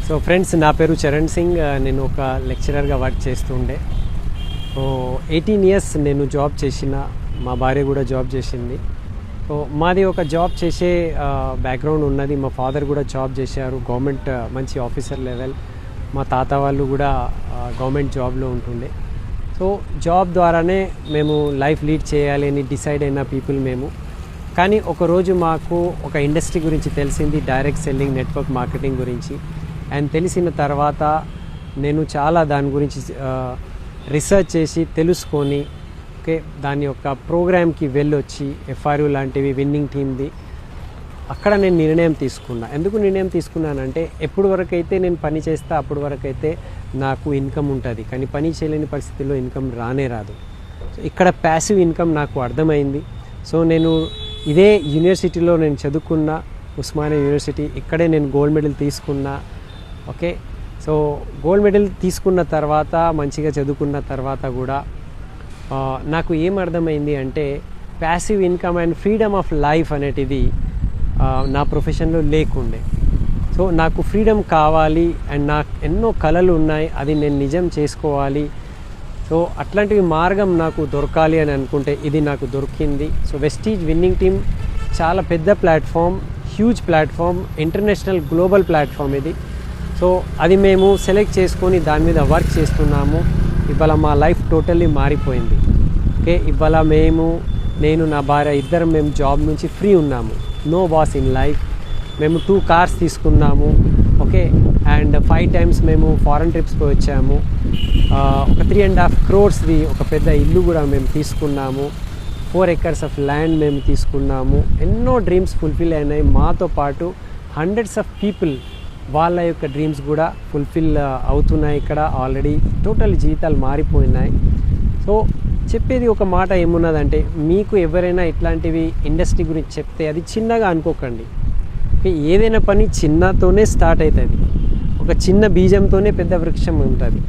So friends, నా పేరు చరణ్ సింగ్. నేను ఒక లెక్చరర్గా వర్క్ చేస్తుండే. సో 18 ఇయర్స్ నేను జాబ్ చేసిన, మా భార్య కూడా జాబ్ చేసింది. సో మాది ఒక జాబ్ చేసే బ్యాక్గ్రౌండ్ ఉన్నది. మా ఫాదర్ కూడా జాబ్ చేశారు, గవర్నమెంట్ మంచి ఆఫీసర్ లెవెల్. మా తాత వాళ్ళు కూడా గవర్నమెంట్ జాబ్లో ఉంటుండే. సో జాబ్ ద్వారానే మేము లైఫ్ లీడ్ చేయాలి అని డిసైడ్ అయిన పీపుల్ మేము. కానీ ఒకరోజు మాకు ఒక ఇండస్ట్రీ గురించి తెలిసింది, డైరెక్ట్ సెల్లింగ్, నెట్వర్క్ మార్కెటింగ్ గురించి. అండ్ తెలిసిన తర్వాత నేను చాలా దాని గురించి రీసెర్చ్ చేసి తెలుసుకొని, ఓకే, దాని యొక్క ప్రోగ్రామ్కి వెళ్ళొచ్చి FRU లాంటివి విన్నింగ్ టీమ్ది అక్కడ నేను నిర్ణయం తీసుకున్నా. ఎందుకు నిర్ణయం తీసుకున్నానంటే, ఎప్పుడు వరకైతే నేను పని చేస్తా అప్పుడు వరకైతే నాకు ఇన్కమ్ ఉంటుంది, కానీ పని చేయలేని పరిస్థితుల్లో ఇన్కమ్ రానే రాదు. సో ఇక్కడ ప్యాసివ్ ఇన్కమ్ నాకు అర్థమైంది. సో నేను ఇదే యూనివర్సిటీలో నేను చదువుకున్న, ఉస్మానియా యూనివర్సిటీ, ఇక్కడే నేను గోల్డ్ మెడల్ తీసుకున్నా. ఓకే, సో గోల్డ్ మెడల్ తీసుకున్న తర్వాత, మంచిగా చదువుకున్న తర్వాత కూడా నాకు ఏం అర్థమైంది అంటే, passive income and freedom of life అనేటిది నా ప్రొఫెషన్లో లేకుండే. సో నాకు ఫ్రీడమ్ కావాలి అండ్ నాకు ఎన్నో కళలు ఉన్నాయి, అది నేను నిజం చేసుకోవాలి. సో అట్లాంటివి మార్గం నాకు దొరకాలి అని అనుకుంటే ఇది నాకు దొరికింది. సో వెస్టీజ్ విన్నింగ్ టీమ్ చాలా పెద్ద platform, huge platform, international global platform ఇది. సో అది మేము సెలెక్ట్ చేసుకొని దాని మీద వర్క్ చేస్తున్నాము. ఇవాళ మా లైఫ్ టోటల్లీ మారిపోయింది. ఓకే, ఇవాళ నేను నా భార్య ఇద్దరం మేము జాబ్ నుంచి ఫ్రీ ఉన్నాము. No boss in life. మేము 2 కార్స్ తీసుకున్నాము. ఓకే, అండ్ 5 టైమ్స్ మేము ఫారెన్ ట్రిప్స్ పోయి వచ్చాము. ఒక 3.5 crores ఒక పెద్ద ఇల్లు కూడా మేము తీసుకున్నాము. 4 acres ఆఫ్ ల్యాండ్ మేము తీసుకున్నాము. ఎన్నో డ్రీమ్స్ ఫుల్ఫిల్ అయినాయి. మాతో పాటు హండ్రెడ్స్ ఆఫ్ పీపుల్ వాళ్ళ యొక్క డ్రీమ్స్ కూడా ఫుల్ఫిల్ అవుతున్నాయి. ఇక్కడ ఆల్రెడీ టోటల్ జీవితాలు మారిపోయినాయి. సో చెప్పేది ఒక మాట ఏమున్నదంటే, మీకు ఎవరైనా ఇట్లాంటివి ఇండస్ట్రీ గురించి చెప్తే అది చిన్నగా అనుకోకండి. ఏదైనా పని చిన్నతోనే స్టార్ట్ అవుతుంది. ఒక చిన్న బీజంతోనే పెద్ద వృక్షం ఉంటుంది.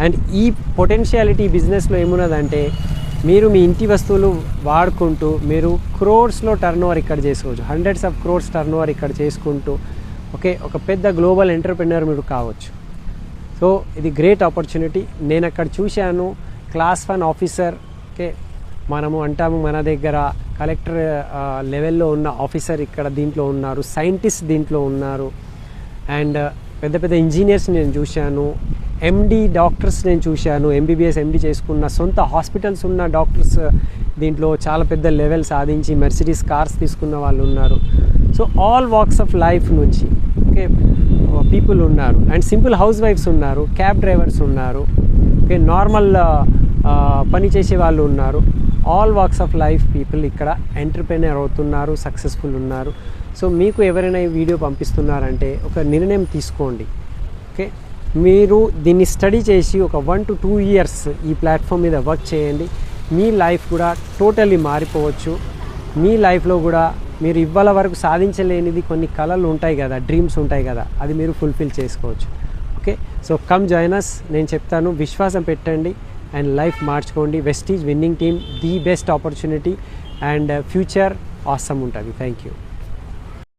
అండ్ ఈ పొటెన్షియాలిటీ బిజినెస్లో ఏమున్నదంటే, మీరు మీ ఇంటి వస్తువులు వాడుకుంటూ మీరు క్రోర్స్లో టర్నోవర్ ఇక్కడ చేసుకోవచ్చు, హండ్రెడ్స్ ఆఫ్ క్రోర్స్ టర్నోవర్ ఇక్కడ చేసుకుంటూ, ఓకే, ఒక పెద్ద గ్లోబల్ ఎంటర్‌ప్రెన్యూర్ మీరు కావచ్చు. సో ఇది గ్రేట్ ఆపర్చునిటీ. నేను అక్కడ చూశాను, క్లాస్ 1 ఆఫీసర్. ఓకే, మనము అంటాము మన దగ్గర కలెక్టర్ లెవెల్లో ఉన్న ఆఫీసర్ ఇక్కడ దీంట్లో ఉన్నారు, సైంటిస్ట్ దీంట్లో ఉన్నారు, అండ్ పెద్ద పెద్ద ఇంజనీర్స్ నేను చూశాను, MD డాక్టర్స్ నేను చూశాను, MBBS MD చేసుకున్న సొంత హాస్పిటల్స్ ఉన్న డాక్టర్స్ దీంట్లో చాలా పెద్ద లెవెల్ సాధించి మెర్సిడీస్ కార్స్ తీసుకున్న వాళ్ళు ఉన్నారు. So all walks of life నుంచి, ఓకే, పీపుల్ ఉన్నారు. అండ్ సింపుల్ హౌస్ వైఫ్స్ ఉన్నారు, క్యాబ్ డ్రైవర్స్ ఉన్నారు, ఓకే, నార్మల్ పని చేసే వాళ్ళు ఉన్నారు. All walks of life people ఇక్కడ ఎంటర్‌ప్రెన్యూర్ అవుతున్నారు, సక్సెస్ఫుల్ ఉన్నారు. సో మీకు ఎవరైనా ఈ వీడియో పంపిస్తున్నారంటే ఒక నిర్ణయం తీసుకోండి. ఓకే, మీరు దీన్ని స్టడీ చేసి ఒక 1 to 2 years ఈ ప్లాట్ఫామ్ మీద వర్క్ చేయండి. మీ లైఫ్ కూడా టోటల్లీ మారిపోవచ్చు. మీ లైఫ్లో కూడా మీరు ఇవాళ వరకు సాధించలేనిది కొన్ని కళలు ఉంటాయి కదా, డ్రీమ్స్ ఉంటాయి కదా, అది మీరు ఫుల్ఫిల్ చేసుకోవచ్చు. Okay, so come join us. నేను చెప్తాను, విశ్వాసం పెట్టండి అండ్ లైఫ్ మార్చుకోండి. Vestige winning team the best opportunity and future awesome ఉంటుంది. Thank you.